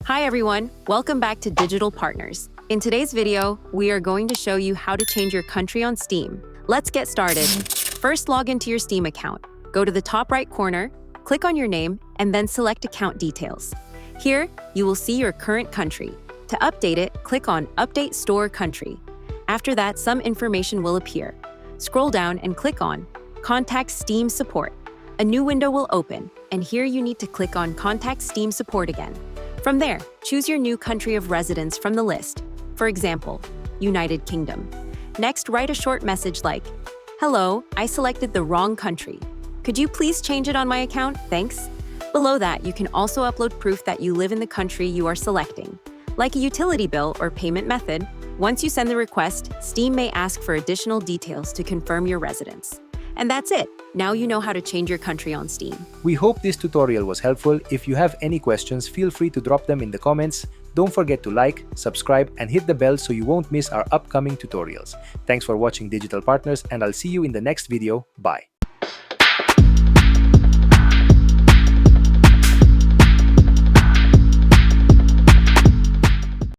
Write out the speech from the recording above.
Hi everyone, welcome back to Digital Partners. In today's video, we are going to show you how to change your country on Steam. Let's get started. First, log into your Steam account. Go to the top right corner, click on your name, and then select Account Details. Here, you will see your current country. To update it, click on Update Store Country. After that, some information will appear. Scroll down and click on Contact Steam Support. A new window will open, and here you need to click on Contact Steam Support again. From there, choose your new country of residence from the list. For example, United Kingdom. Next, write a short message like, "Hello, I selected the wrong country. Could you please change it on my account? Thanks." Below that, you can also upload proof that you live in the country you are selecting, like a utility bill or payment method. Once you send the request, Steam may ask for additional details to confirm your residence. And that's it. Now you know how to change your country on Steam. We hope this tutorial was helpful. If you have any questions, feel free to drop them in the comments. Don't forget to like, subscribe, and hit the bell so you won't miss our upcoming tutorials. Thanks for watching Digital Partners, and I'll see you in the next video. Bye.